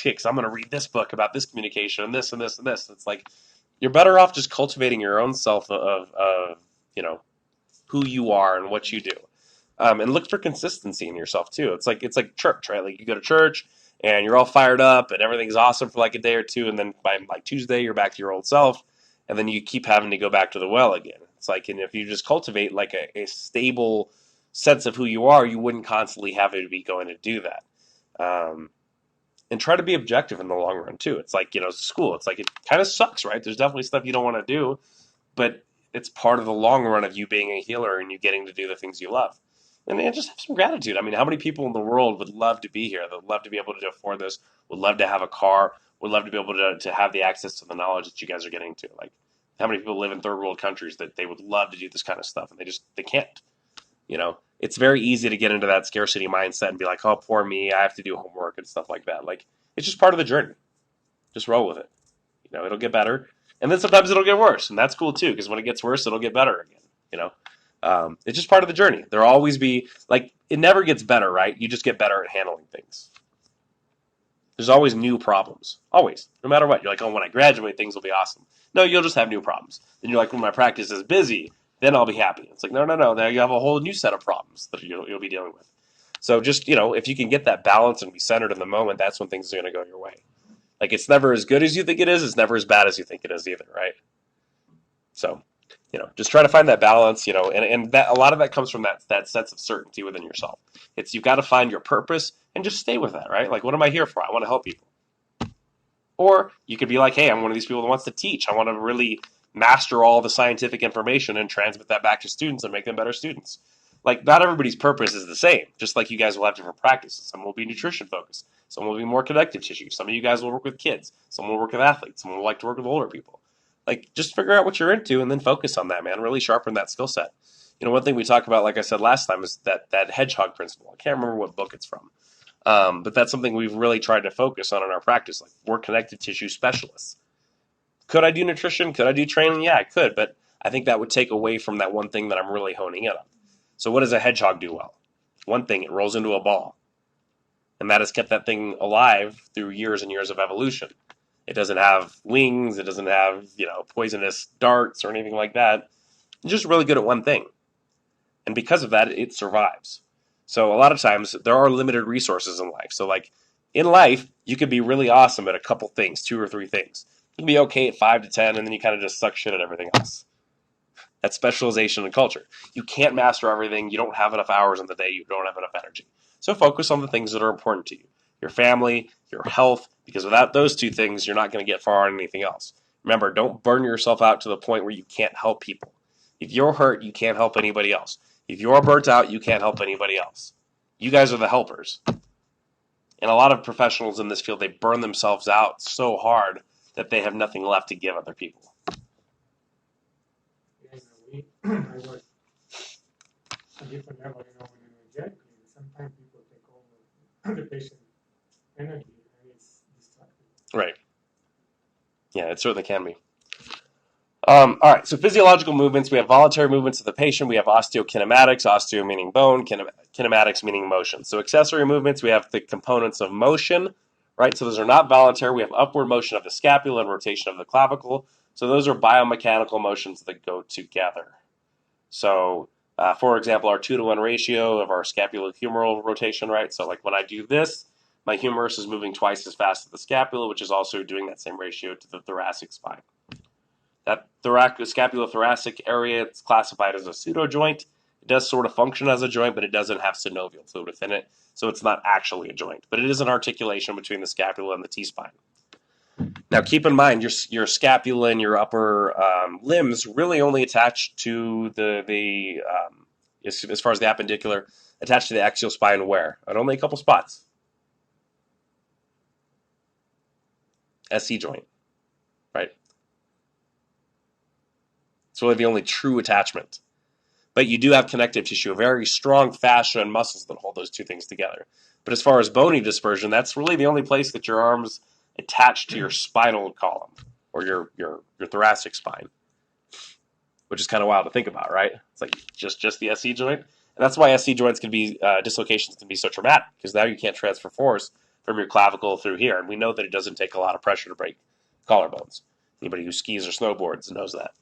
because I'm going to read this book about this communication and this and this and this. It's like you're better off just cultivating your own self of you know, who you are and what you do. And look for consistency in yourself too. It's like church, right? Like you go to church and you're all fired up and everything's awesome for like a day or two, and then by like Tuesday you're back to your old self, and then you keep having to go back to the well again. It's like, and if you just cultivate like a stable sense of who you are, you wouldn't constantly have to be going to do that. And try to be objective in the long run too. It's like, you know, school. It's like it kind of sucks, right? There's definitely stuff you don't want to do, but it's part of the long run of you being a healer and you getting to do the things you love. And just have some gratitude. I mean, how many people in the world would love to be here? That would love to be able to afford this, would love to have a car, would love to be able to have the access to the knowledge that you guys are getting to. Like, how many people live in third world countries that they would love to do this kind of stuff and they can't? You know, it's very easy to get into that scarcity mindset and be like, oh, poor me, I have to do homework and stuff like that. Like, it's just part of the journey. Just roll with it. You know, it'll get better. And then sometimes it'll get worse. And that's cool too, because when it gets worse, it'll get better again. You know, it's just part of the journey. There'll always be, like, it never gets better, right? You just get better at handling things. There's always new problems. Always. No matter what. You're like, oh, when I graduate, things will be awesome. No, you'll just have new problems. Then you're like, when my practice is busy, then I'll be happy. It's like, no. Now you have a whole new set of problems that you'll be dealing with. So just, you know, if you can get that balance and be centered in the moment, that's when things are going to go your way. Like, it's never as good as you think it is. It's never as bad as you think it is either, right? So, you know, just try to find that balance, you know, and that a lot of that comes from that sense of certainty within yourself. It's, you've got to find your purpose and just stay with that, right? Like, what am I here for? I want to help people. Or you could be like, hey, I'm one of these people that wants to teach. I want to really master all the scientific information and transmit that back to students and make them better students. Like, not everybody's purpose is the same. Just like you guys will have different practices. Some will be nutrition focused. Some will be more connective tissue. Some of you guys will work with kids. Some will work with athletes. Some will like to work with older people. Like, just figure out what you're into and then focus on that, man. Really sharpen that skill set. You know, one thing we talk about, like I said last time, is that Hedgehog Principle. I can't remember what book it's from. But that's something we've really tried to focus on in our practice. Like, we're connective tissue specialists. Could I do nutrition? Could I do training? Yeah, I could. But I think that would take away from that one thing that I'm really honing in on. So what does a hedgehog do well? One thing, it rolls into a ball. And that has kept that thing alive through years and years of evolution. It doesn't have wings. It doesn't have, you know, poisonous darts or anything like that. It's just really good at one thing. And because of that, it survives. So a lot of times there are limited resources in life. So like in life, you could be really awesome at a couple things, 2 or 3 things. You can be okay at 5 to 10, and then you kind of just suck shit at everything else. That's specialization in culture. You can't master everything. You don't have enough hours in the day. You don't have enough energy. So focus on the things that are important to you. Your family, your health, because without those 2 things, you're not going to get far on anything else. Remember, don't burn yourself out to the point where you can't help people. If you're hurt, you can't help anybody else. If you're burnt out, you can't help anybody else. You guys are the helpers. And a lot of professionals in this field, they burn themselves out so hard that they have nothing left to give other people. I was a different level, you know, when you inject, sometimes people take over the patient energy and it's distracting. Right. Yeah, it certainly can be. All right, so physiological movements, we have voluntary movements of the patient, we have osteokinematics, osteo meaning bone, kinematics meaning motion. So accessory movements, we have the components of motion, right? So those are not voluntary. We have upward motion of the scapula and rotation of the clavicle. So those are biomechanical motions that go together. So, for example, our 2-to-1 ratio of our scapulohumeral rotation, right? So like when I do this, my humerus is moving twice as fast as the scapula, which is also doing that same ratio to the thoracic spine. That scapulothoracic area, it's classified as a pseudojoint. It does sort of function as a joint, but it doesn't have synovial fluid within it, so it's not actually a joint. But it is an articulation between the scapula and the T-spine. Now, keep in mind, your scapula and your upper limbs really only attach to as far as the appendicular, attached to the axial spine where? At only a couple spots. SC joint, right? It's really the only true attachment. But you do have connective tissue, a very strong fascia and muscles that hold those 2 things together. But as far as bony dispersion, that's really the only place that your arms attached to your spinal column or your thoracic spine, which is kind of wild to think about, right? It's like just the SC joint. And that's why SC joints can be, dislocations can be so traumatic, because now you can't transfer force from your clavicle through here. And we know that it doesn't take a lot of pressure to break collarbones. Anybody who skis or snowboards knows that.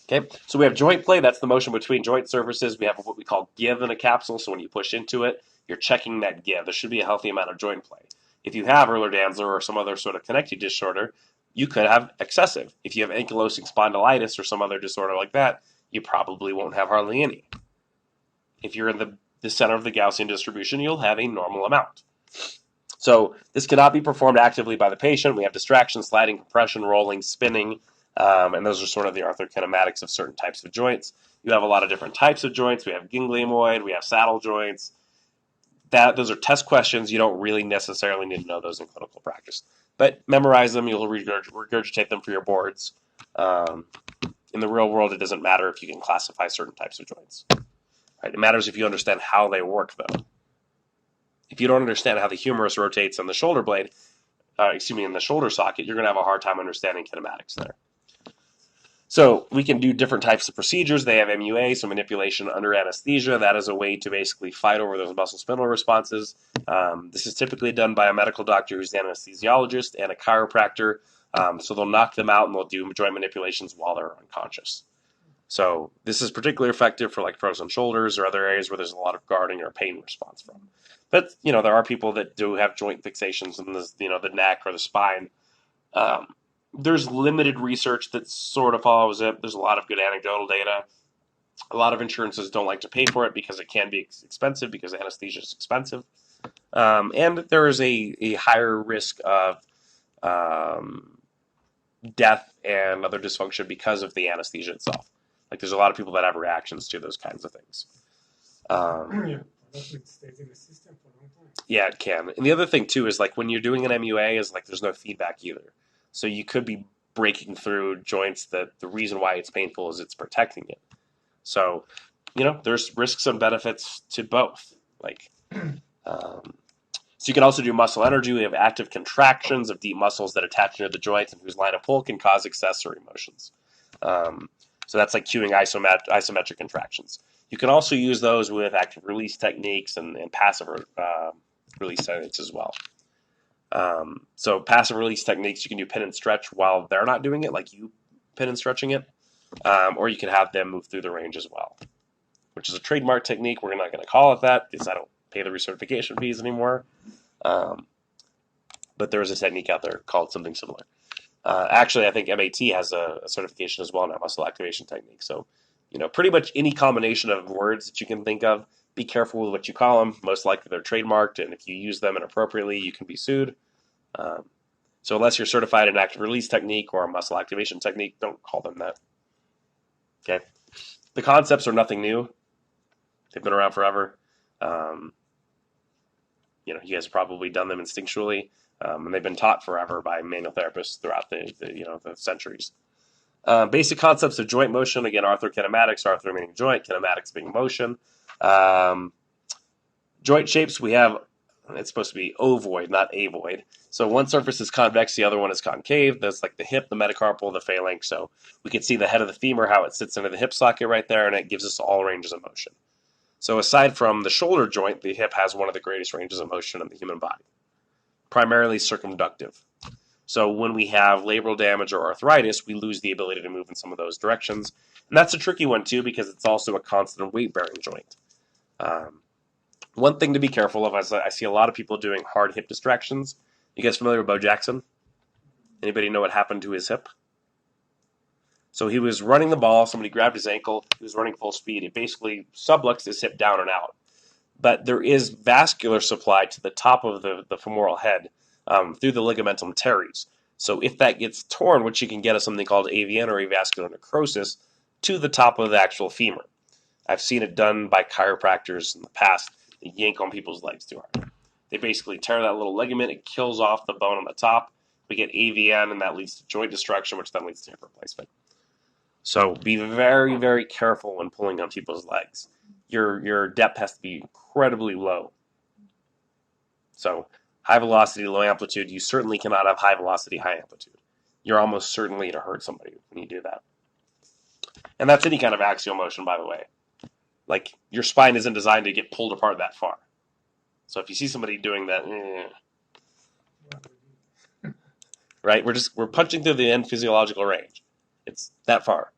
Okay, so we have joint play. That's the motion between joint surfaces. We have what we call give in a capsule. So when you push into it, you're checking that give. There should be a healthy amount of joint play. If you have Ehlers-Danlos or some other sort of connective disorder, you could have excessive. If you have ankylosing spondylitis or some other disorder like that, you probably won't have hardly any. If you're in the center of the Gaussian distribution, you'll have a normal amount. So this cannot be performed actively by the patient. We have distraction, sliding, compression, rolling, spinning, and those are sort of the arthrokinematics of certain types of joints. You have a lot of different types of joints. We have ganglionoid, we have saddle joints. Those are test questions. You don't really necessarily need to know those in clinical practice. But memorize them. You'll regurgitate them for your boards. In the real world, it doesn't matter if you can classify certain types of joints. Right? It matters if you understand how they work, though. If you don't understand how the humerus rotates on the shoulder blade, in the shoulder socket, you're going to have a hard time understanding kinematics there. So we can do different types of procedures. They have MUA, so manipulation under anesthesia. That is a way to basically fight over those muscle spindle responses. This is typically done by a medical doctor who's an anesthesiologist and a chiropractor. So they'll knock them out and they'll do joint manipulations while they're unconscious. So this is particularly effective for like frozen shoulders or other areas where there's a lot of guarding or pain response from. But, there are people that do have joint fixations in the neck or the spine. There's limited research that sort of follows it. There's a lot of good anecdotal data. A lot of insurances don't like to pay for it because it can be expensive because anesthesia is expensive. And there is a higher risk of death and other dysfunction because of the anesthesia itself. Like there's a lot of people that have reactions to those kinds of things. It stays in the system for a long time. Yeah, it can. And the other thing too is like when you're doing an MUA is like there's no feedback either. So you could be breaking through joints that the reason why it's painful is it's protecting it. So, there's risks and benefits to both. So you can also do muscle energy. We have active contractions of deep muscles that attach near the joints and whose line of pull can cause accessory motions. So that's like cueing isometric contractions. You can also use those with active release techniques and passive release techniques as well. So passive release techniques, you can do pin and stretch while they're not doing it, like you pin and stretching it, or you can have them move through the range as well, which is a trademark technique. We're not going to call it that because I don't pay the recertification fees anymore. But there is a technique out there called something similar. Actually, I think MAT has a certification as well now, muscle activation technique. So, pretty much any combination of words that you can think of, be careful with what you call them. Most likely they're trademarked, and if you use them inappropriately, you can be sued. So unless you're certified in active release technique or a muscle activation technique, don't call them that. Okay. The concepts are nothing new. They've been around forever. You guys have probably done them instinctually, and they've been taught forever by manual therapists throughout the centuries. Basic concepts of joint motion, again, arthrokinematics, arthro meaning joint, kinematics being motion. Joint shapes, we have, it's supposed to be ovoid, not avoid. So one surface is convex, the other one is concave. That's like the hip, the metacarpal, the phalanx. So we can see the head of the femur, how it sits into the hip socket right there, and it gives us all ranges of motion. So aside from the shoulder joint, the hip has one of the greatest ranges of motion in the human body, primarily circumductive. So when we have labral damage or arthritis, we lose the ability to move in some of those directions. And that's a tricky one too because it's also a constant weight-bearing joint. One thing to be careful of is I see a lot of people doing hard hip distractions. You guys familiar with Bo Jackson? Anybody know what happened to his hip? So he was running the ball, somebody grabbed his ankle, he was running full speed. It basically subluxed his hip down and out. But there is vascular supply to the top of the femoral head through the ligamentum teres. So if that gets torn, what you can get is something called AVN or avascular necrosis to the top of the actual femur. I've seen it done by chiropractors in the past. They yank on people's legs too hard. They basically tear that little ligament. It kills off the bone on the top. We get AVN, and that leads to joint destruction, which then leads to hip replacement. So be very, very careful when pulling on people's legs. Your depth has to be incredibly low. So high velocity, low amplitude, you certainly cannot have high velocity, high amplitude. You're almost certainly to hurt somebody when you do that. And that's any kind of axial motion, by the way. Like, your spine isn't designed to get pulled apart that far. So if you see somebody doing that, Yeah. right, we're punching through the end physiological range. It's that far.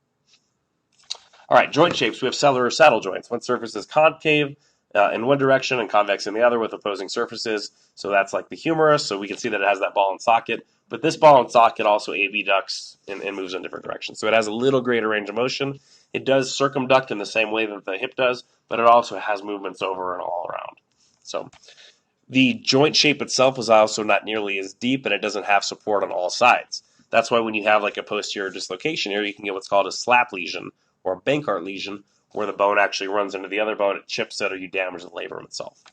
All right, joint shapes. We have cellular saddle joints. One surface is concave in one direction and convex in the other with opposing surfaces. So that's like the humerus. So we can see that it has that ball and socket. But this ball and socket also abducts and moves in different directions. So it has a little greater range of motion. It does circumduct in the same way that the hip does, but it also has movements over and all around. So the joint shape itself is also not nearly as deep, and it doesn't have support on all sides. That's why when you have like a posterior dislocation here, you can get what's called a slap lesion or a Bankart lesion, where the bone actually runs into the other bone, it chips it, or you damage the labrum itself.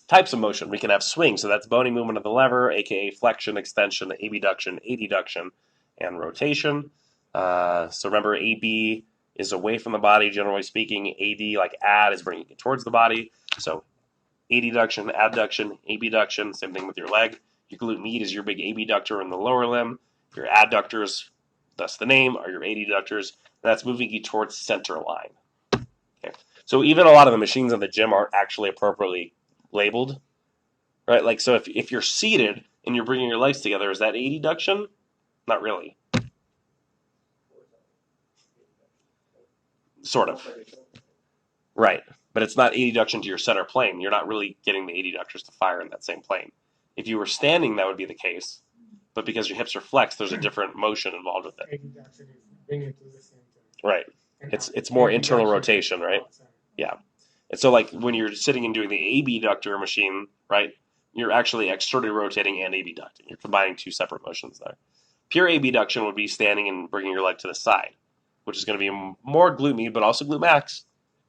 Types of motion. We can have swing, so that's bony movement of the lever, aka flexion, extension, abduction, adduction, and rotation. So remember, AB is away from the body, generally speaking. AD, like add, is bringing it towards the body. So adduction, abduction, abduction, same thing with your leg. Your glute med is your big abductor in the lower limb. Your adductors, thus the name, are your adductors. That's moving you towards center line. Okay. So even a lot of the machines in the gym aren't actually appropriately labeled, right? Like, so if you're seated and you're bringing your legs together, is that adduction? Not really. Sort of. Right. But it's not adduction to your center plane. You're not really getting the adductors to fire in that same plane. If you were standing, that would be the case. But because your hips are flexed, there's a different motion involved with it. Adduction is bring it to the center. Right. It's more internal rotation, right? Yeah. And so like when you're sitting and doing the abductor machine, right, you're actually externally rotating and abducting. You're combining two separate motions there. Pure abduction would be standing and bringing your leg to the side, which is going to be more glute med, but also glute max.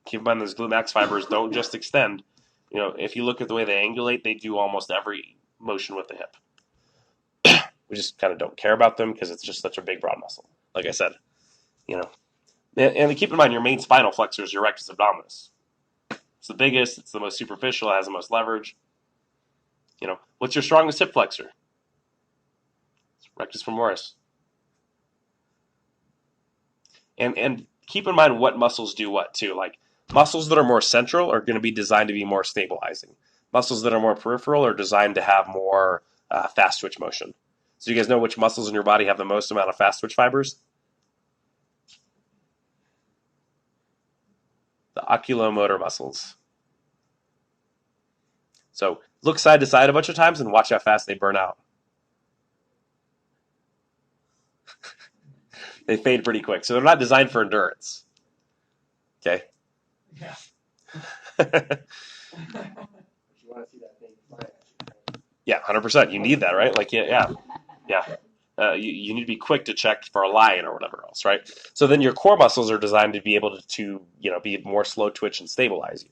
Keep in mind those glute max fibers don't just extend. You know, if you look at the way they angulate, they do almost every motion with the hip. We just kind of don't care about them because it's just such a big, broad muscle. Like I said, you know. And keep in mind, your main spinal flexor is your rectus abdominis. It's the biggest. It's the most superficial. It has the most leverage. You know, what's your strongest hip flexor? It's rectus femoris. And keep in mind what muscles do what too. Like muscles that are more central are going to be designed to be more stabilizing. Muscles that are more peripheral are designed to have more fast twitch motion. So you guys know which muscles in your body have the most amount of fast twitch fibers? The oculomotor muscles. So look side to side a bunch of times and watch how fast they burn out. They fade pretty quick. So they're not designed for endurance. Okay? Yeah. You want to see that thing fly at you. Yeah, 100%. You need that, right? Like, yeah. You need to be quick to check for a line or whatever else, right? So then your core muscles are designed to be able to be more slow twitch and stabilize you.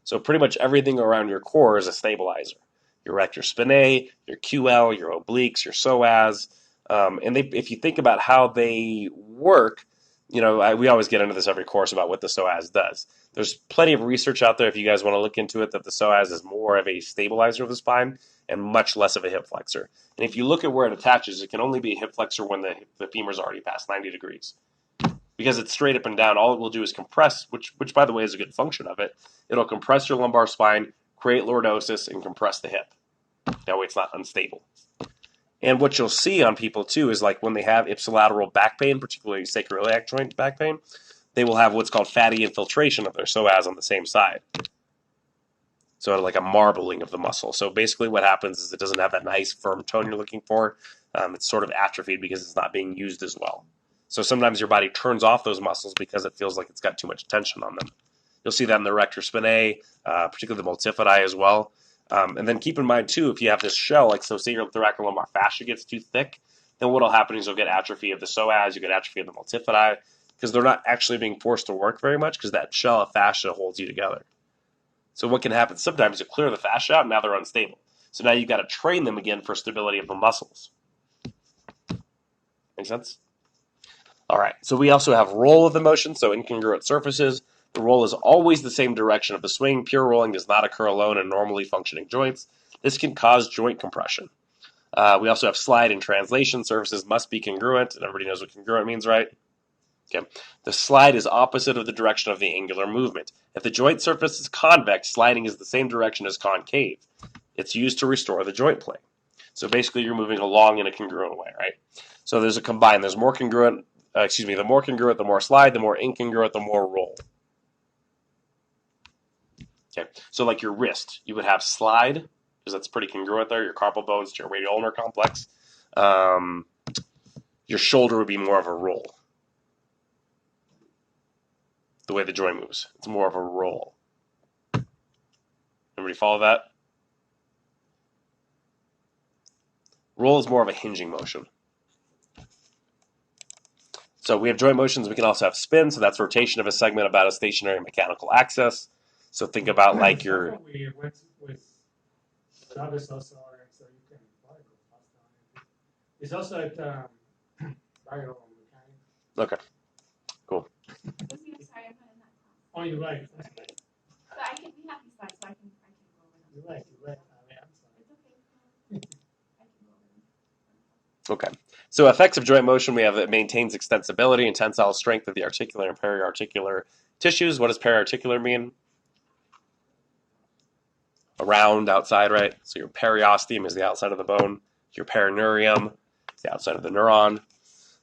So pretty much everything around your core is a stabilizer. Your rectus spinae, your QL, your obliques, your psoas. And if you think about how they work, we always get into this every course about what the psoas does. There's plenty of research out there if you guys want to look into it that the psoas is more of a stabilizer of the spine and much less of a hip flexor. And if you look at where it attaches, it can only be a hip flexor when the femur's already past 90 degrees. Because it's straight up and down, all it will do is compress, which by the way is a good function of it. It'll compress your lumbar spine, create lordosis, and compress the hip. That way it's not unstable. And what you'll see on people too is like when they have ipsilateral back pain, particularly sacroiliac joint back pain, they will have what's called fatty infiltration of their psoas on the same side. So like a marbling of the muscle. So basically what happens is it doesn't have that nice firm tone you're looking for. It's sort of atrophied because it's not being used as well. So sometimes your body turns off those muscles because it feels like it's got too much tension on them. You'll see that in the rectus spinae, particularly the multifidi as well. And then keep in mind too, if you have this shell, like so say your thoracolumbar fascia gets too thick, then what'll happen is you'll get atrophy of the psoas, you get atrophy of the multifidi, because they're not actually being forced to work very much because that shell of fascia holds you together. So what can happen sometimes you clear the fascia out and now they're unstable. So now you've got to train them again for stability of the muscles. Make sense? All right, so we also have roll of the motion, so incongruent surfaces. The roll is always the same direction of the swing. Pure rolling does not occur alone in normally functioning joints. This can cause joint compression. We also have slide and translation. Surfaces must be congruent, and everybody knows what congruent means, right? Okay. The slide is opposite of the direction of the angular movement. If the joint surface is convex, sliding is the same direction as concave. It's used to restore the joint plane. So basically, you're moving along in a congruent way, right? So there's a combine. There's more congruent. The more congruent, the more slide. The more incongruent, the more roll. Okay. So like your wrist, you would have slide because that's pretty congruent there. Your carpal bones to your radial ulnar complex. Your shoulder would be more of a roll. The way the joint moves, it's more of a roll. Everybody follow that? Roll is more of a hinging motion. So we have joint motions. We can also have spin. So that's rotation of a segment about a stationary mechanical axis. So think about like your. We went with others also, so you can probably go faster on it. It's also at biomechanics. Okay, cool. Sorry, I'm not in that class. Oh, you're right. So I can, we have these slides, so I can go over them. You're right. I'm sorry. It's okay. I can go over them. Okay. So effects of joint motion, we have it maintains extensibility and tensile strength of the articular and periarticular tissues. What does periarticular mean? Around, outside, right? So your periosteum is the outside of the bone. Your perineurium is the outside of the neuron.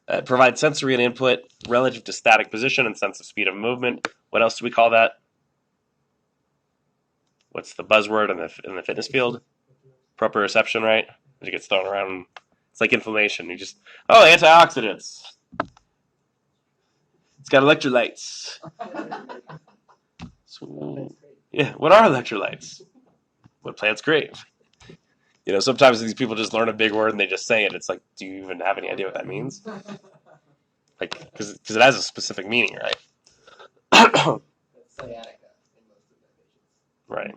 It provides sensory and input relative to static position and sense of speed of movement. What else do we call that? What's the buzzword in the fitness field? Proprioception, right? It gets thrown around. It's like inflammation. You just, antioxidants. It's got electrolytes. So, yeah, what are electrolytes? What plants crave? You know, sometimes these people just learn a big word and they just say it. It's like, do you even have any idea what that means? Like, because it has a specific meaning, right? That's sciatica in most of their patients. Right.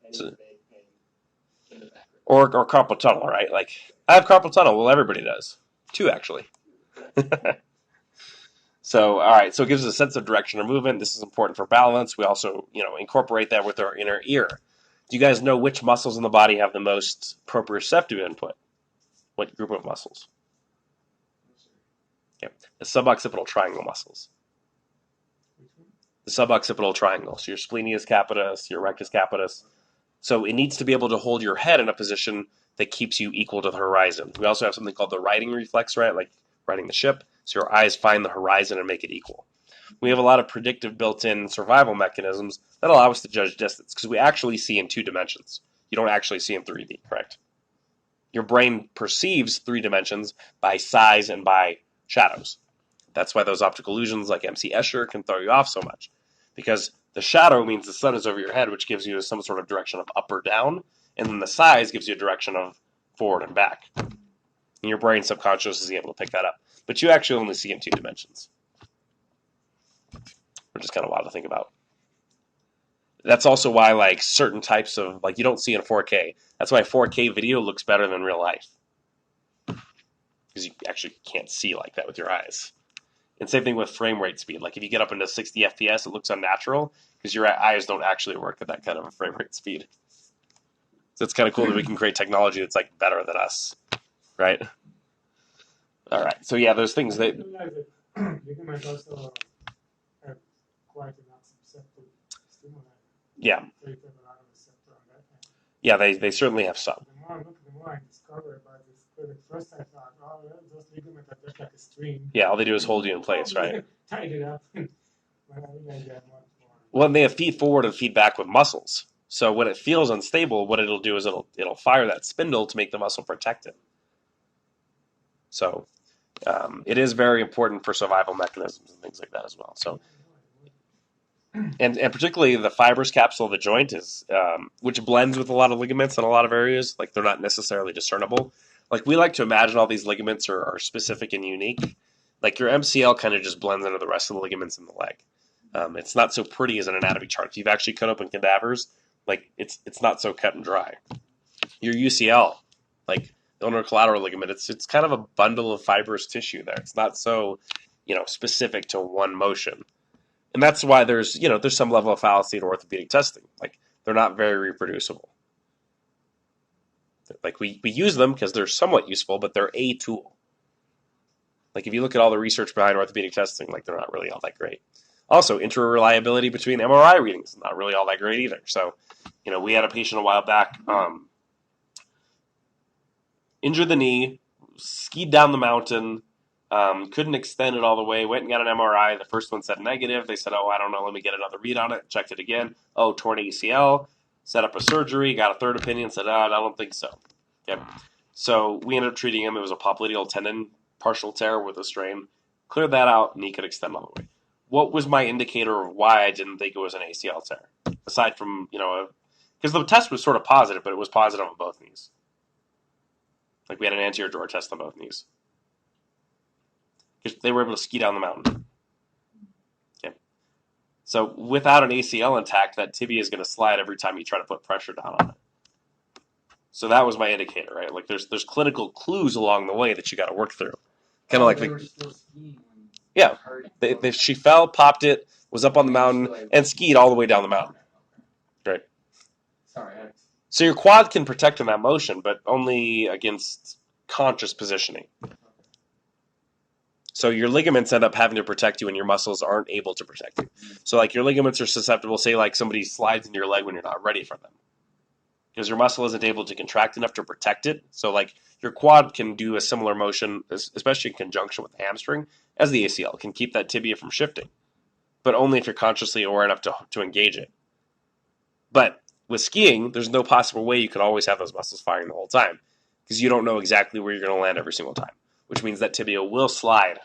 And So- it's vague pain in the back. Or carpal tunnel, right? Like, I have carpal tunnel. Well, everybody does. 2, actually. So, all right. So it gives us a sense of direction or movement. This is important for balance. We also, incorporate that with our inner ear. Do you guys know which muscles in the body have the most proprioceptive input? What group of muscles? Okay. The suboccipital triangle muscles. The suboccipital triangle. So your splenius capitis, your rectus capitis. So it needs to be able to hold your head in a position that keeps you equal to the horizon. We also have something called the riding reflex, right? Like riding the ship. So your eyes find the horizon and make it equal. We have a lot of predictive built-in survival mechanisms that allow us to judge distance because we actually see in 2 dimensions. You don't actually see in 3D, correct? Your brain perceives 3 dimensions by size and by shadows. That's why those optical illusions like MC Escher can throw you off so much. Because the shadow means the sun is over your head, which gives you some sort of direction of up or down, and then the size gives you a direction of forward and back. And your brain subconscious is able to pick that up. But you actually only see in 2 dimensions. Which is kind of wild to think about. That's also why like certain types of, like you don't see in 4K. That's why 4K video looks better than real life. Because you actually can't see like that with your eyes. And same thing with frame rate speed. Like if you get up into 60 FPS, it looks unnatural because your eyes don't actually work at that kind of a frame rate speed. So it's kind of cool that we can create technology that's like better than us, right? All right. So yeah, those things that. Ligaments also have quite enough susceptible stimuli. Yeah. So you have a lot of receptor on that end. Yeah, they certainly have some. The more I look, the more I discover about this. But at first I thought, those ligaments are just like a string. Yeah, all they do is hold you in place, right? Tied it up. But I realize they're much more. Well, and they have feed forward and feedback with muscles. So when it feels unstable, what it'll do is it'll fire that spindle to make the muscle protect it. So it is very important for survival mechanisms and things like that as well. So and particularly the fibrous capsule of the joint is which blends with a lot of ligaments in a lot of areas. Like they're not necessarily discernible. Like we like to imagine all these ligaments are specific and unique. Like your MCL kind of just blends into the rest of the ligaments in the leg. It's not so pretty as an anatomy chart. If you've actually cut open cadavers, like it's not so cut and dry. Your UCL, like the ulnar collateral ligament, it's kind of a bundle of fibrous tissue there. It's not so, specific to one motion. And that's why there's some level of fallacy in orthopedic testing. Like they're not very reproducible. Like we use them because they're somewhat useful, but they're a tool. Like if you look at all the research behind orthopedic testing, like they're not really all that great. Also, interreliability between MRI readings is not really all that great either. So, we had a patient a while back, injured the knee, skied down the mountain, couldn't extend it all the way, went and got an MRI. The first one said negative. They said, oh, I don't know, let me get another read on it. Checked it again. Oh, torn ACL. Set up a surgery, got a third opinion, said, I don't think so. Okay. So we ended up treating him. It was a popliteal tendon partial tear with a strain. Cleared that out, and he could extend all the way. What was my indicator of why I didn't think it was an ACL tear? Aside from, because the test was sort of positive, but it was positive on both knees. Like we had an anterior drawer test on both knees. Because they were able to ski down the mountain. Okay. So without an ACL intact, that tibia is going to slide every time you try to put pressure down on it. So that was my indicator, right? Like there's clinical clues along the way that you got to work through. Kind of like they were still skiing when yeah, hurt. she fell, popped it, was up on the mountain, and skied all the way down the mountain. Right. Sorry. So your quad can protect in that motion, but only against conscious positioning. So your ligaments end up having to protect you and your muscles aren't able to protect you. So like your ligaments are susceptible, say like somebody slides into your leg when you're not ready for them. Because your muscle isn't able to contract enough to protect it. So like your quad can do a similar motion, especially in conjunction with the hamstring, as the ACL. It can keep that tibia from shifting. But only if you're consciously aware enough to engage it. But with skiing, there's no possible way you could always have those muscles firing the whole time. Because you don't know exactly where you're going to land every single time. Which means that tibia will slide.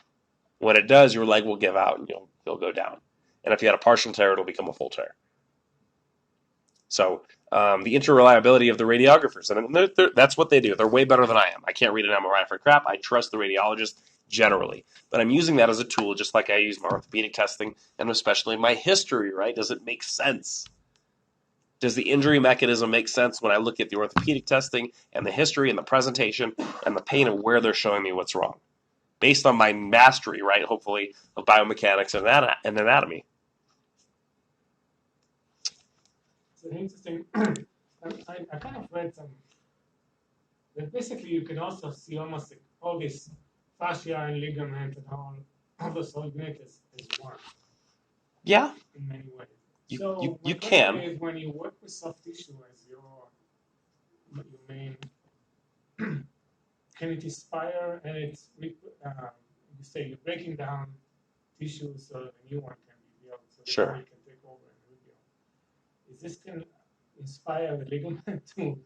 When it does, your leg will give out and you'll go down. And if you had a partial tear, it'll become a full tear. So the interreliability of the radiographers, and that's what they do. They're way better than I am. I can't read an MRI for crap. I trust the radiologist generally. But I'm using that as a tool just like I use my orthopedic testing and especially my history, right? Does it make sense? Does the injury mechanism make sense when I look at the orthopedic testing and the history and the presentation and the pain and where they're showing me what's wrong? Based on my mastery, right, hopefully, of biomechanics and anatomy. So interesting. I kind of read some that basically you can also see almost like all this fascia and ligament and all those whole unit as one. Yeah. In many ways. You can. Is when you work with soft tissue as your main, can it inspire and it's you say you're breaking down tissue so a new one can be built, so the Sure. body can take over and rebuild. Is this can inspire the ligament to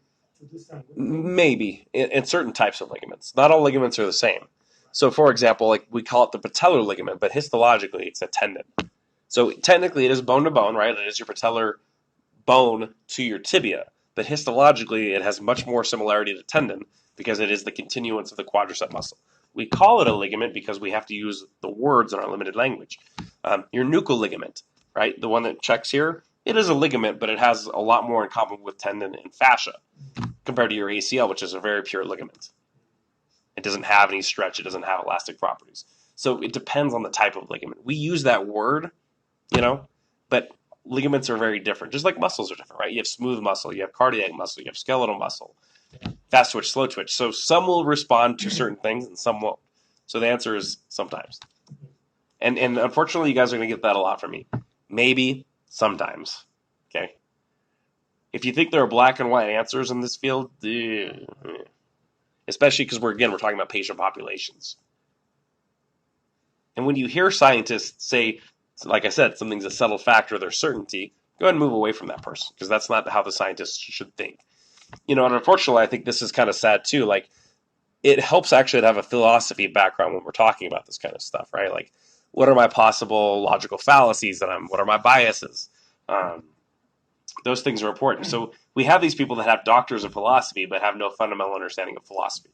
do some good things? Maybe in certain types of ligaments. Not all ligaments are the same. So, for example, like we call it the patellar ligament, but histologically it's a tendon. So technically it is bone to bone, right? It is your patellar bone to your tibia. But histologically it has much more similarity to tendon because it is the continuance of the quadricep muscle. We call it a ligament because we have to use the words in our limited language. Your nuchal ligament, right? The one that checks here, it is a ligament, but it has a lot more in common with tendon and fascia compared to your ACL, which is a very pure ligament. It doesn't have any stretch. It doesn't have elastic properties. So it depends on the type of ligament. We use that word, but ligaments are very different. Just like muscles are different, right? You have smooth muscle, you have cardiac muscle, you have skeletal muscle, fast twitch, slow twitch. So some will respond to certain things and some won't. So the answer is sometimes. And unfortunately, you guys are going to get that a lot from me. Maybe, sometimes. Okay? If you think there are black and white answers in this field, especially because we're talking about patient populations. And when you hear scientists say, like I said, something's a settled fact or there's certainty, go ahead and move away from that person because that's not how the scientists should think. And unfortunately, I think this is kind of sad too. Like, it helps actually to have a philosophy background when we're talking about this kind of stuff, right? Like, what are my possible logical fallacies what are my biases? Those things are important. So we have these people that have doctors of philosophy but have no fundamental understanding of philosophy.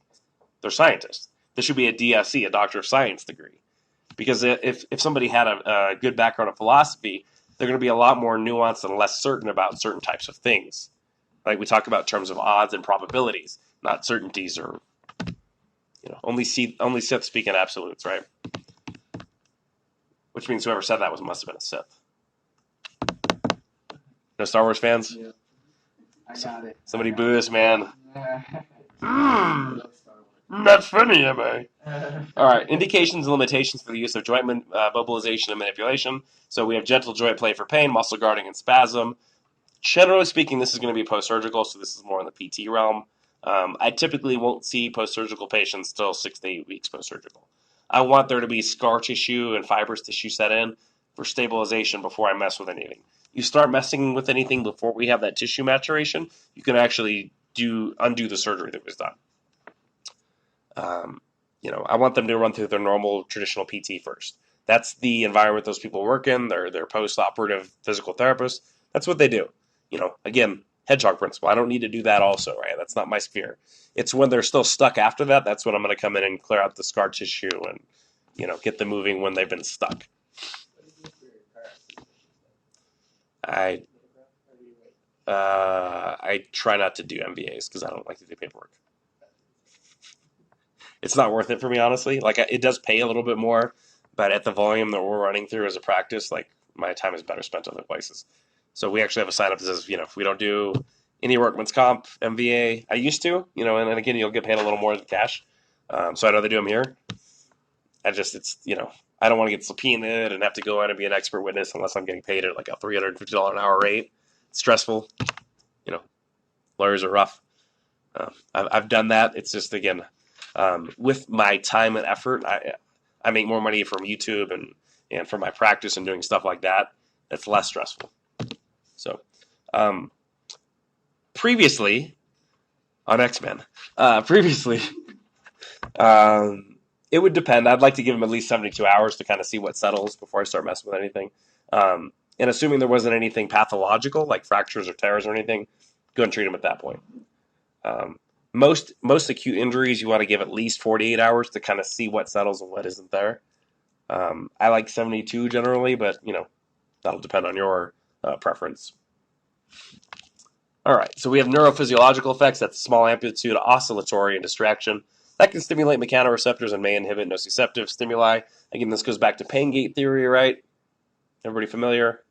They're scientists. This should be a DSC, a Doctor of Science degree. Because if somebody had a good background of philosophy, they're going to be a lot more nuanced and less certain about certain types of things. Like we talk about in terms of odds and probabilities, not certainties or, only Sith speak in absolutes, right? Which means whoever said that must have been a Sith. No Star Wars fans? Yeah. I got it. Somebody boo this man. I love Star Wars. Not funny, am I? All right, indications and limitations for the use of joint mobilization and manipulation. So we have gentle joint play for pain, muscle guarding, and spasm. Generally speaking, this is going to be post-surgical, so this is more in the PT realm. I typically won't see post-surgical patients till 6 to 8 weeks post-surgical. I want there to be scar tissue and fibrous tissue set in for stabilization before I mess with anything. You start messing with anything before we have that tissue maturation, you can actually undo the surgery that was done. I want them to run through their normal traditional PT first. That's the environment those people work in. They're post-operative physical therapists. That's what they do. Again, Hedgehog Principle. I don't need to do that also, right? That's not my sphere. It's when they're still stuck after that. That's when I'm going to come in and clear out the scar tissue and, get them moving when they've been stuck. I try not to do MVAs because I don't like to do paperwork. It's not worth it for me, honestly. Like, it does pay a little bit more, but at the volume that we're running through as a practice, like, my time is better spent other places. So we actually have a sign up that says, if we don't do any Workman's comp, MVA, I used to, and again, you'll get paid a little more than cash. So I know they do them here. I don't want to get subpoenaed and have to go in and be an expert witness unless I'm getting paid at like a $350 an hour rate. It's stressful. Lawyers are rough. I've done that. It's just, again, with my time and effort, I make more money from YouTube and from my practice and doing stuff like that. It's less stressful. So, previously on X-Men, it would depend. I'd like to give them at least 72 hours to kind of see what settles before I start messing with anything. And assuming there wasn't anything pathological, like fractures or tears or anything, go and treat them at that point. Most acute injuries, you want to give at least 48 hours to kind of see what settles and what isn't there. I like 72 generally, but, that'll depend on your preference. All right, so we have neurophysiological effects. That's small amplitude, oscillatory, and distraction. That can stimulate mechanoreceptors and may inhibit nociceptive stimuli. Again, this goes back to pain gate theory, right? Everybody familiar?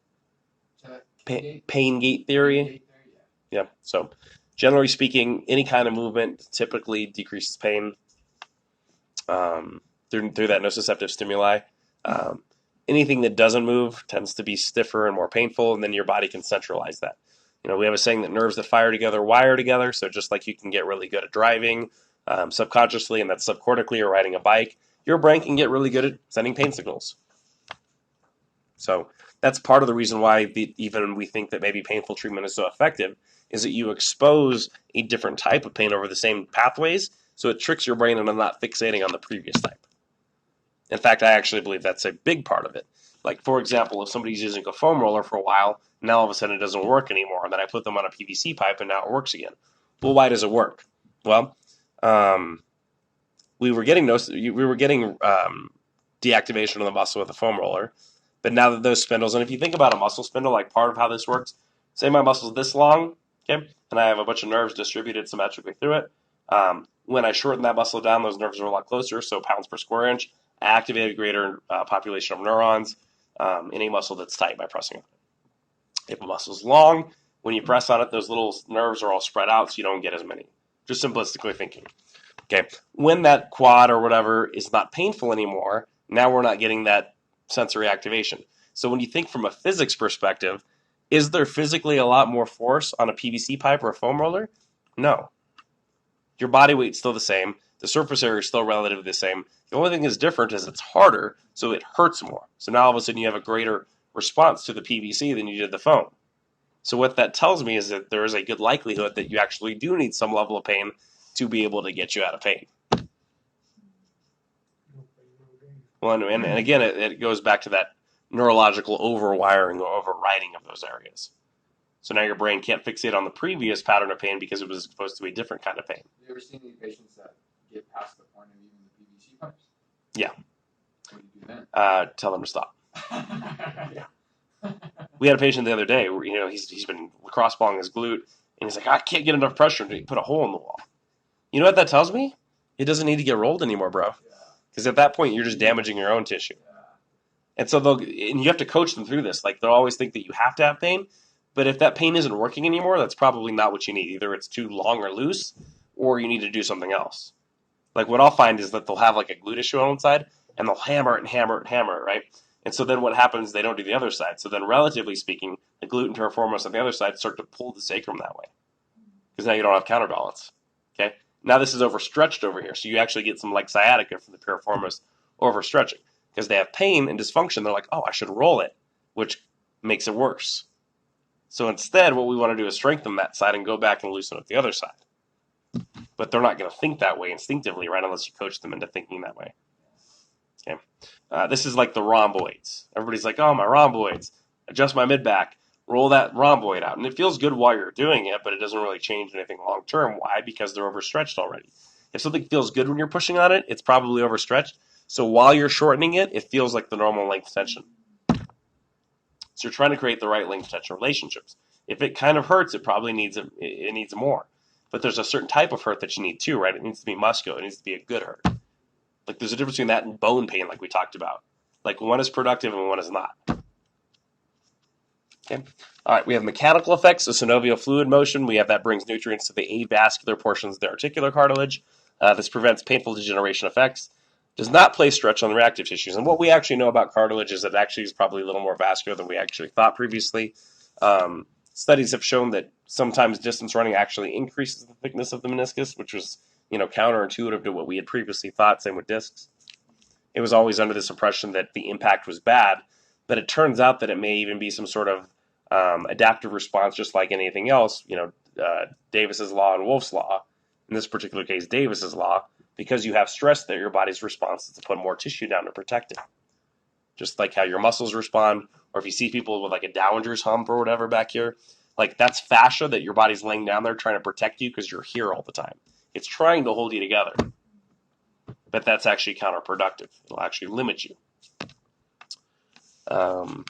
Pain gate theory? Yeah, so generally speaking, any kind of movement typically decreases pain through that nociceptive stimuli. Anything that doesn't move tends to be stiffer and more painful, and then your body can centralize that. We have a saying that nerves that fire together wire together, so just like you can get really good at driving subconsciously, and that's subcortically, or riding a bike, your brain can get really good at sending pain signals. So that's part of the reason why even we think that maybe painful treatment is so effective, is that you expose a different type of pain over the same pathways, so it tricks your brain into not fixating on the previous type. In fact, I actually believe that's a big part of it. Like, for example, if somebody's using a foam roller for a while, now all of a sudden it doesn't work anymore, and then I put them on a PVC pipe and now it works again. Well, why does it work? Well, we were getting deactivation of the muscle with a foam roller, but now that those spindles, and if you think about a muscle spindle, like part of how this works, say my muscle's this long, okay, and I have a bunch of nerves distributed symmetrically through it. When I shorten that muscle down, those nerves are a lot closer, so pounds per square inch. I activate a greater population of neurons in a muscle that's tight by pressing on it. If a muscle's long, when you press on it, those little nerves are all spread out, so you don't get as many. Just simplistically thinking. Okay, when that quad or whatever is not painful anymore, now we're not getting that sensory activation. So when you think from a physics perspective, is there physically a lot more force on a PVC pipe or a foam roller? No. Your body weight's still the same. The surface area is still relatively the same. The only thing that's different is it's harder, so it hurts more. So now all of a sudden you have a greater response to the PVC than you did the foam. So what that tells me is that there is a good likelihood that you actually do need some level of pain to be able to get you out of pain. Well, and again, it goes back to that neurological overwiring or overriding of those areas. So now your brain can't fixate on the previous pattern of pain because it was exposed to a different kind of pain. Have you ever seen any patients that get past the point of even the PVC pipes? Yeah. What do you do then? Tell them to stop. Yeah. We had a patient the other day where, he's been crossballing his glute, and he's like, I can't get enough pressure to put a hole in the wall. You know what that tells me? It doesn't need to get rolled anymore, bro. Because at that point, you're just damaging your own tissue. And so and you have to coach them through this. Like, they'll always think that you have to have pain, but if that pain isn't working anymore, that's probably not what you need. Either it's too long or loose, or you need to do something else. Like what I'll find is that they'll have like a glute issue on one side, and they'll hammer it and hammer it and hammer it, right? And so then what happens, they don't do the other side. So then relatively speaking, the glute and piriformis on the other side start to pull the sacrum that way. Because now you don't have counterbalance. Okay? Now this is overstretched over here. So you actually get some like sciatica from the piriformis overstretching. Because they have pain and dysfunction, they're like, oh, I should roll it, which makes it worse. So instead, what we want to do is strengthen that side and go back and loosen up the other side. But they're not going to think that way instinctively, right, unless you coach them into thinking that way. Okay, this is like the rhomboids. Everybody's like, oh, my rhomboids. Adjust my mid-back. Roll that rhomboid out. And it feels good while you're doing it, but it doesn't really change anything long-term. Why? Because they're overstretched already. If something feels good when you're pushing on it, it's probably overstretched. So while you're shortening it, it feels like the normal length tension. So you're trying to create the right length tension relationships. If it kind of hurts, it probably needs it needs more. But there's a certain type of hurt that you need too, right? It needs to be muscular. It needs to be a good hurt. Like there's a difference between that and bone pain, like we talked about. Like one is productive and one is not. Okay. All right, we have mechanical effects, so synovial fluid motion. We have that brings nutrients to the avascular portions of the articular cartilage. This prevents painful degeneration effects. Does not place stretch on the reactive tissues. And what we actually know about cartilage is that it actually is probably a little more vascular than we actually thought previously. Studies have shown that sometimes distance running actually increases the thickness of the meniscus, which was, counterintuitive to what we had previously thought. Same with discs. It was always under this impression that the impact was bad, but it turns out that it may even be some sort of adaptive response, just like anything else. Davis's law and Wolff's law. In this particular case, Davis's law. Because you have stress there, your body's response is to put more tissue down to protect it. Just like how your muscles respond, or if you see people with like a Dowager's hump or whatever back here, like that's fascia that your body's laying down there trying to protect you because you're here all the time. It's trying to hold you together. But that's actually counterproductive. It'll actually limit you. And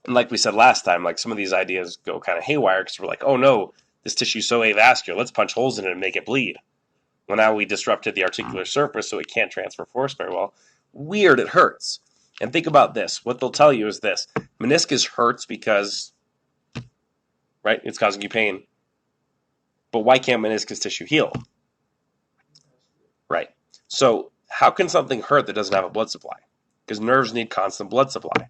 like we said last time, like some of these ideas go kind of haywire because we're like, oh no, this tissue's so avascular, let's punch holes in it and make it bleed. Well, now we disrupted the articular surface so it can't transfer force very well. Weird, it hurts. And think about this. What they'll tell you is this. Meniscus hurts because, right, it's causing you pain. But why can't meniscus tissue heal? Right. So how can something hurt that doesn't have a blood supply? Because nerves need constant blood supply.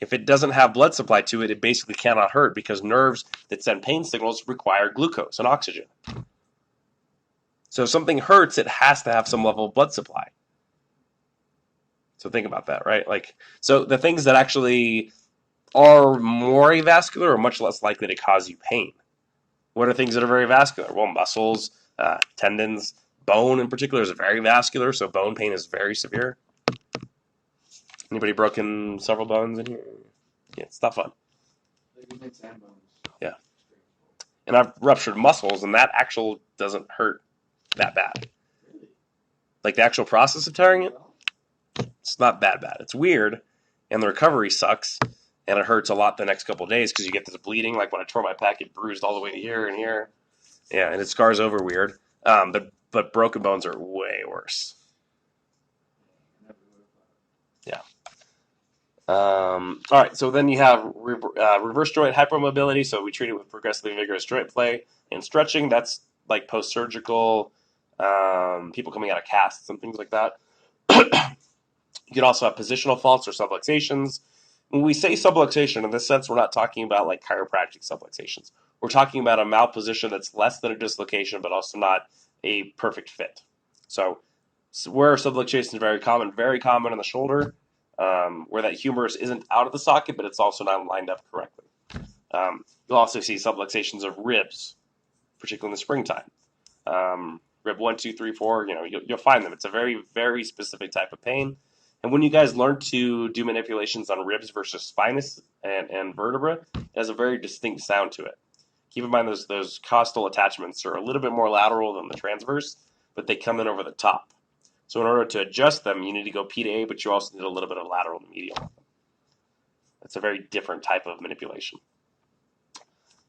If it doesn't have blood supply to it, it basically cannot hurt because nerves that send pain signals require glucose and oxygen. So if something hurts, it has to have some level of blood supply. So think about that, right? So the things that actually are more avascular are much less likely to cause you pain. What are things that are very vascular? Well, muscles, tendons, bone in particular is very vascular, so bone pain is very severe. Anybody broken several bones in here? Yeah, it's not fun. Ligaments and bones. Yeah. And I've ruptured muscles, and that actual doesn't hurt that bad. Really? Like the actual process of tearing it, it's not bad. It's weird, and the recovery sucks, and it hurts a lot the next couple of days because you get this bleeding. Like when I tore my pec, it bruised all the way to here and here. Yeah, and it scars over weird. But broken bones are way worse. Yeah. All right, so then you have reverse joint hypermobility. So we treat it with progressively vigorous joint play and stretching. That's like post-surgical, people coming out of casts and things like that. You can also have positional faults or subluxations. When we say subluxation, in this sense, we're not talking about like chiropractic subluxations. We're talking about a malposition that's less than a dislocation, but also not a perfect fit. So where subluxation is very common in the shoulder, where that humerus isn't out of the socket, but it's also not lined up correctly. You'll also see subluxations of ribs, particularly in the springtime. Rib 1, 2, 3, 4, you'll find them. It's a very, very specific type of pain. And when you guys learn to do manipulations on ribs versus spinous and vertebra, it has a very distinct sound to it. Keep in mind those costal attachments are a little bit more lateral than the transverse, but they come in over the top. So in order to adjust them, you need to go P to A, but you also need a little bit of lateral to medial. That's a very different type of manipulation.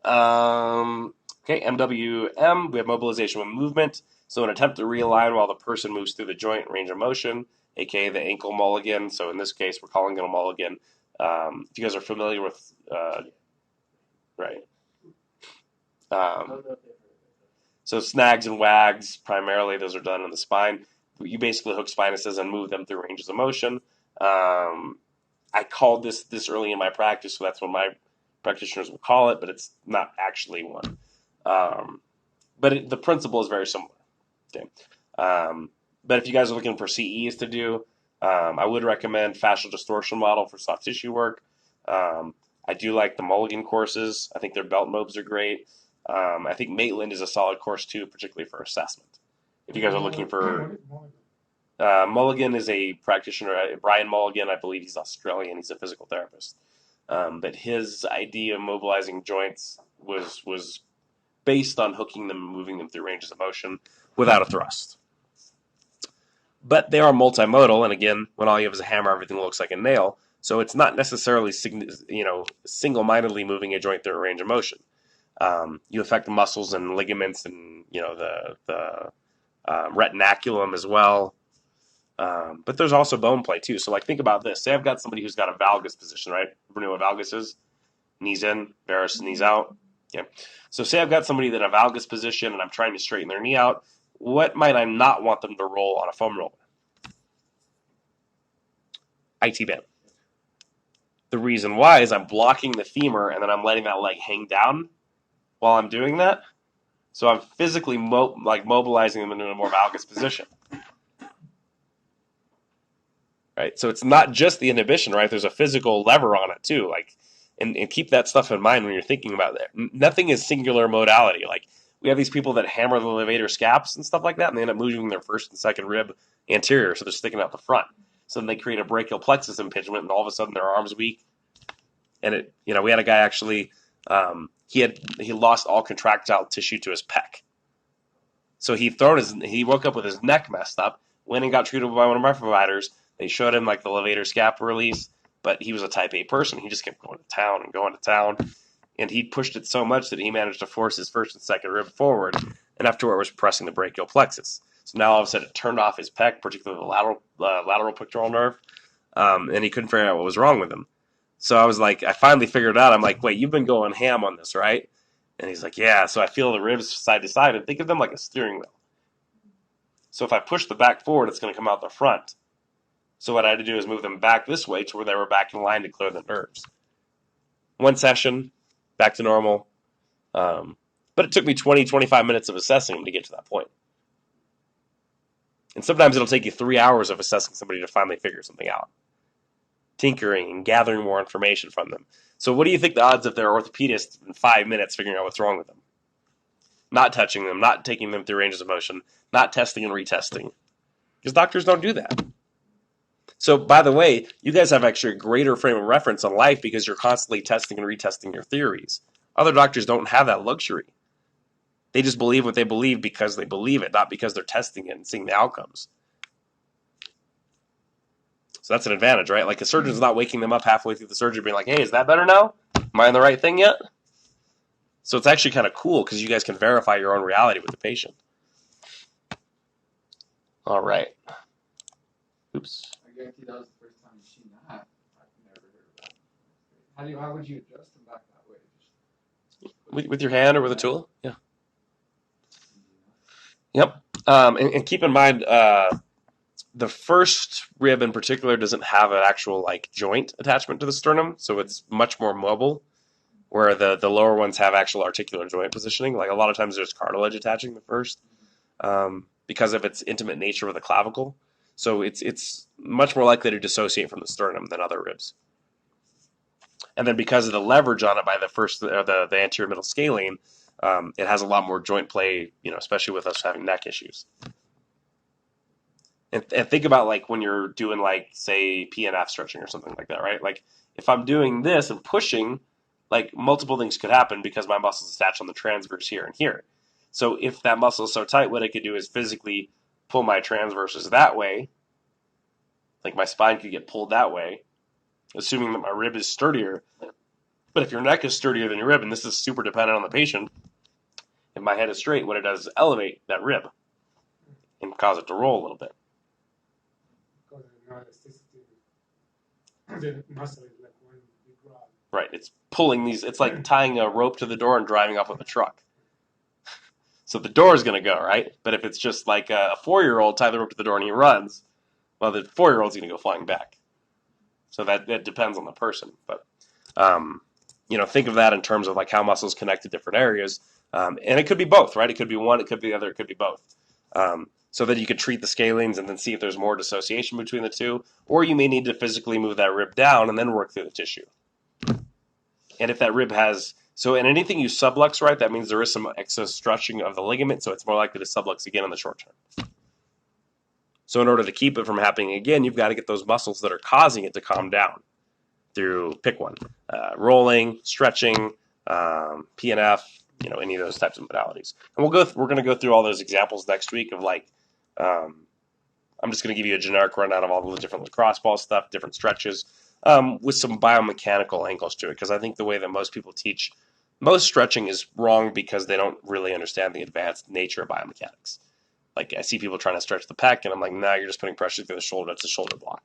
Okay, MWM, we have mobilization with movement. So an attempt to realign while the person moves through the joint range of motion, aka the ankle mulligan. So in this case, we're calling it a mulligan. If you guys are familiar with, right. So snags and wags, primarily, those are done in the spine. You basically hook spinuses and move them through ranges of motion. I called this early in my practice, so that's what my practitioners will call it, but it's not actually one. But the principle is very similar. Okay. But if you guys are looking for CEs to do, I would recommend fascial distortion model for soft tissue work. I do like the Mulligan courses. I think their belt mobs are great. I think Maitland is a solid course too, particularly for assessment. If you guys are looking for Mulligan is a practitioner. Brian Mulligan, I believe he's Australian. He's a physical therapist. But his idea of mobilizing joints was based on hooking them and moving them through ranges of motion without a thrust. But they are multimodal, and again, when all you have is a hammer, everything looks like a nail. So it's not necessarily single-mindedly moving a joint through a range of motion. You affect the muscles and ligaments and the retinaculum as well. But there's also bone play too. So like think about this. Say I've got somebody who's got a valgus position, right? Everybody know what valgus is? Knees in, varus, knees out. Okay. So say I've got somebody in a valgus position and I'm trying to straighten their knee out. What might I not want them to roll on a foam roller? IT band. The reason why is I'm blocking the femur and then I'm letting that leg hang down while I'm doing that. So I'm physically mobilizing them into a more valgus position. Right? So it's not just the inhibition, right? There's a physical lever on it too. And keep that stuff in mind when you're thinking about that. Nothing is singular modality. Like we have these people that hammer the levator scaps and stuff like that, and they end up moving their first and second rib anterior, so they're sticking out the front. So then they create a brachial plexus impingement, and all of a sudden their arm's weak. And we had a guy actually, he lost all contractile tissue to his pec. So he woke up with his neck messed up, went and got treated by one of my providers. They showed him like the levator scap release, but he was a type A person. He just kept going to town. And he pushed it so much that he managed to force his first and second rib forward, and afterward was pressing the brachial plexus. So now all of a sudden it turned off his pec, particularly the lateral pectoral nerve, and he couldn't figure out what was wrong with him. So I finally figured it out. I'm like, wait, you've been going ham on this, right? And he's like, yeah. So I feel the ribs side to side, and think of them like a steering wheel. So if I push the back forward, it's going to come out the front. So what I had to do is move them back this way to where they were back in line to clear the nerves. One session, back to normal. But it took me 20, 25 minutes of assessing them to get to that point. And sometimes it'll take you 3 hours of assessing somebody to finally figure something out. Tinkering and gathering more information from them. So what do you think the odds of their orthopedist in 5 minutes figuring out what's wrong with them? Not touching them, not taking them through ranges of motion, not testing and retesting. Because doctors don't do that. So, by the way, you guys have actually a greater frame of reference on life because you're constantly testing and retesting your theories. Other doctors don't have that luxury. They just believe what they believe because they believe it, not because they're testing it and seeing the outcomes. So that's an advantage, right? Like a surgeon's not waking them up halfway through the surgery being like, hey, is that better now? Am I on the right thing yet? So it's actually kind of cool because you guys can verify your own reality with the patient. All right. Oops. I guarantee that was the first time you've seen that. I've never heard of that. How would you adjust them back that way? With your hand or with a tool? Yeah. Yep. And keep in mind, the first rib in particular doesn't have an actual joint attachment to the sternum, so it's much more mobile, where the lower ones have actual articular joint positioning. Like a lot of times there's cartilage attaching the first because of its intimate nature with the clavicle. So it's much more likely to dissociate from the sternum than other ribs. And then because of the leverage on it by the anterior middle scalene, it has a lot more joint play, especially with us having neck issues. And think about when you're doing say PNF stretching or something like that, right? Like if I'm doing this and pushing, multiple things could happen because my muscles attach on the transverse here and here. So if that muscle is so tight, what I could do is physically pull my transverses that way. Like my spine could get pulled that way, assuming that my rib is sturdier. But if your neck is sturdier than your rib, and this is super dependent on the patient, if my head is straight, what it does is elevate that rib and cause it to roll a little bit. Because of no elasticity, the muscle is like one big rod. Right, it's pulling these. It's like tying a rope to the door and driving off with a truck. So the door is going to go, right? But if it's just like a 4-year-old, tie the rope to the door and he runs, well, the 4-year-old's going to go flying back. So that depends on the person. But, think of that in terms of like how muscles connect to different areas. And it could be both, right? It could be one, it could be the other, it could be both. So that you could treat the scalenes and then see if there's more dissociation between the two. Or you may need to physically move that rib down and then work through the tissue. And if that rib has... So in anything you sublux, right, that means there is some excess stretching of the ligament, so it's more likely to sublux again in the short term. So in order to keep it from happening again, you've got to get those muscles that are causing it to calm down through, pick one, rolling, stretching, PNF, any of those types of modalities. And we're going to go through all those examples next week of like, I'm just going to give you a generic rundown of all the different lacrosse ball stuff, different stretches, with some biomechanical angles to it, because I think the way that most people teach most stretching is wrong because they don't really understand the advanced nature of biomechanics. Like I see people trying to stretch the pec, and I'm like, no, you're just putting pressure through the shoulder. It's a shoulder block.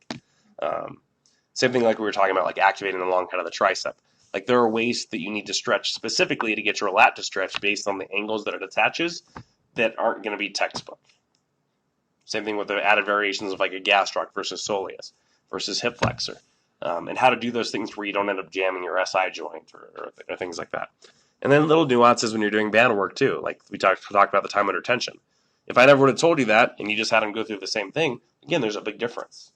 Same thing like we were talking about, like activating the long head of the tricep. Like there are ways that you need to stretch specifically to get your lat to stretch based on the angles that it attaches that aren't going to be textbook. Same thing with the added variations of like a gastroc versus soleus versus hip flexor. And how to do those things where you don't end up jamming your SI joint or things like that. And then little nuances when you're doing band work too. Like we talked about the time under tension. If I never would have told you that and you just had them go through the same thing, again, there's a big difference.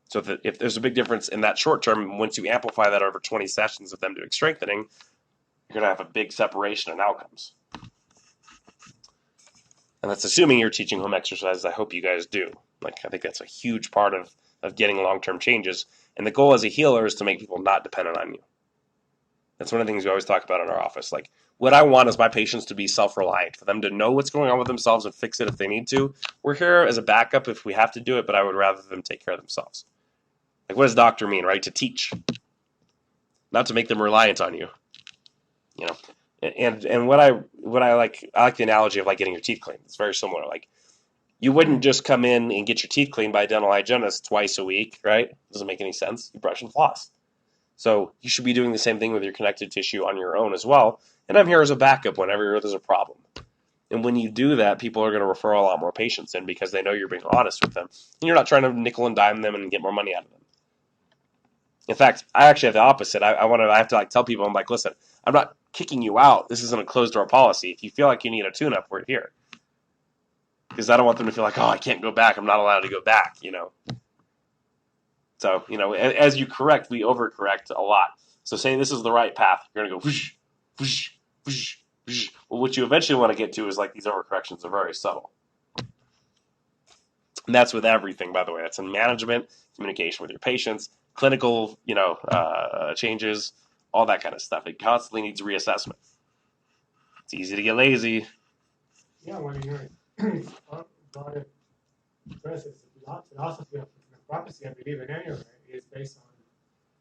So if there's a big difference in that short term, once you amplify that over 20 sessions of them doing strengthening, you're going to have a big separation in outcomes. And that's assuming you're teaching home exercises. I hope you guys do. Like I think that's a huge part of getting long-term changes. And the goal as a healer is to make people not dependent on you. That's one of the things we always talk about in our office. Like, what I want is my patients to be self-reliant, for them to know what's going on with themselves and fix it if they need to. We're here as a backup if we have to do it, but I would rather them take care of themselves. Like, what does doctor mean, right? To teach, not to make them reliant on you. And what I like the analogy of like getting your teeth cleaned. It's very similar. Like, you wouldn't just come in and get your teeth cleaned by a dental hygienist twice a week, right? Doesn't make any sense. You brush and floss. So you should be doing the same thing with your connective tissue on your own as well. And I'm here as a backup whenever there's a problem. And when you do that, people are going to refer a lot more patients in because they know you're being honest with them. And you're not trying to nickel and dime them and get more money out of them. In fact, I actually have the opposite. I have to like tell people, I'm like, listen, I'm not kicking you out. This isn't a closed door policy. If you feel like you need a tune-up, we're here. Because I don't want them to feel like, oh, I can't go back. I'm not allowed to go back, So, as you correct, we overcorrect a lot. So say this is the right path. You're going to go whoosh, whoosh, whoosh, whoosh. Well, what you eventually want to get to is like these overcorrections are very subtle. And that's with everything, by the way. That's in management, communication with your patients, clinical, changes, all that kind of stuff. It constantly needs reassessment. It's easy to get lazy. Yeah, when you're about it, versus the philosophy of prophecy, I believe in anyway, is based on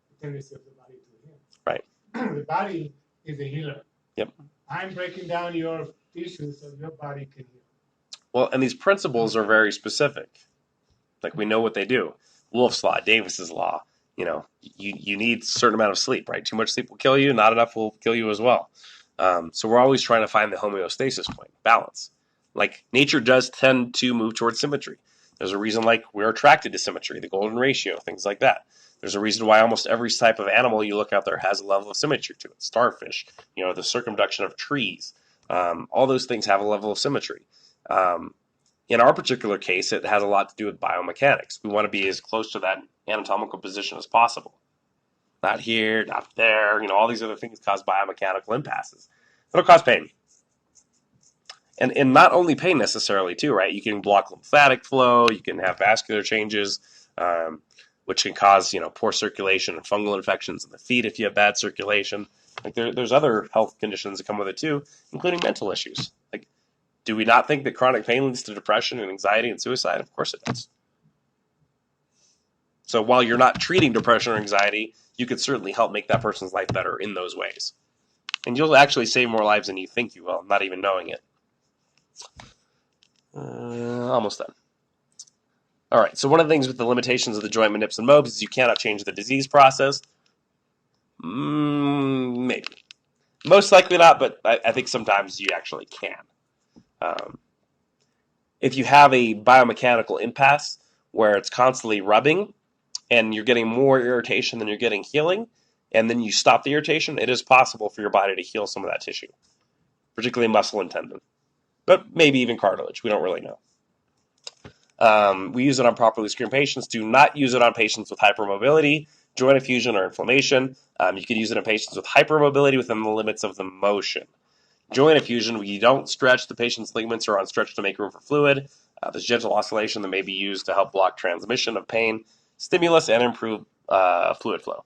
the tendency of the body to heal. Right. The body is a healer. Yep. I'm breaking down your tissues so your body can heal. Well, and these principles are very specific. Like we know what they do. Wolff's Law, Davis's Law. You need a certain amount of sleep, right? Too much sleep will kill you. Not enough will kill you as well. So we're always trying to find the homeostasis point, balance. Like nature does tend to move towards symmetry. There's a reason like we're attracted to symmetry, the golden ratio, things like that. There's a reason why almost every type of animal you look out there has a level of symmetry to it. Starfish, the circumduction of trees. All those things have a level of symmetry. In our particular case, it has a lot to do with biomechanics. We want to be as close to that anatomical position as possible. Not here, not there. All these other things cause biomechanical impasses. It'll cause pain. And not only pain necessarily, too, right? You can block lymphatic flow. You can have vascular changes, which can cause, poor circulation and fungal infections in the feet if you have bad circulation. Like there's other health conditions that come with it, too, including mental issues. Like, do we not think that chronic pain leads to depression and anxiety and suicide? Of course it does. So while you're not treating depression or anxiety, you could certainly help make that person's life better in those ways. And you'll actually save more lives than you think you will, not even knowing it. Almost done. All right, so one of the things with the limitations of the joint manips and mobs is you cannot change the disease process. Maybe. Most likely not, but I think sometimes you actually can. If you have a biomechanical impasse where it's constantly rubbing and you're getting more irritation than you're getting healing, and then you stop the irritation, it is possible for your body to heal some of that tissue, particularly muscle and tendon, but maybe even cartilage. We don't really know. We use it on properly screened patients. Do not use it on patients with hypermobility, joint effusion, or inflammation. You can use it in patients with hypermobility within the limits of the motion. Joint effusion, we don't stretch. The patient's ligaments are on stretch to make room for fluid. There's gentle oscillation that may be used to help block transmission of pain, stimulus, and improve fluid flow.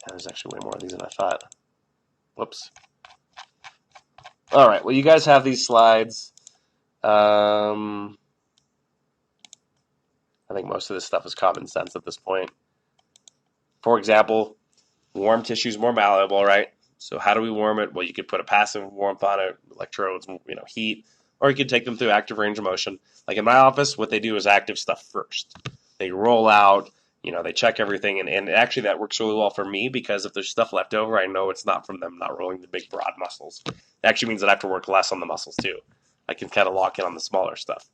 There's actually way more of these than I thought. Whoops. All right, well, you guys have these slides. I think most of this stuff is common sense at this point. For example, warm tissue is more malleable, right? So how do we warm it? Well, you could put a passive warmth on it, electrodes, heat, or you could take them through active range of motion. Like in my office, what they do is active stuff first. They roll out, they check everything, and actually that works really well for me because if there's stuff left over, I know it's not from them not rolling the big broad muscles. It actually means that I have to work less on the muscles too. I can kind of lock in on the smaller stuff.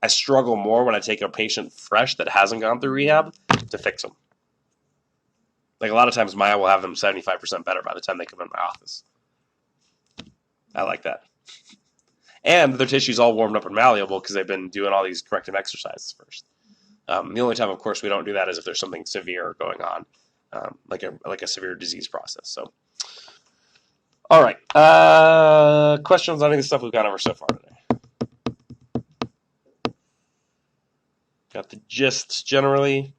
I struggle more when I take a patient fresh that hasn't gone through rehab to fix them. Like a lot of times Maya will have them 75% better by the time they come in my office. I like that. And their tissue's all warmed up and malleable because they've been doing all these corrective exercises first. The only time, of course, we don't do that is if there's something severe going on, like a severe disease process. So, all right. Questions on any of the stuff we've gone over so far today? Got the gists generally.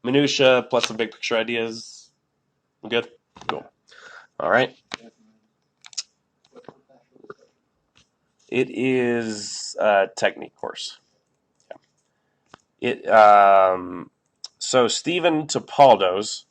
Minutia plus some big picture ideas. We good? Cool. All right. It is a technique course. Yeah. So Stephen Topaldo's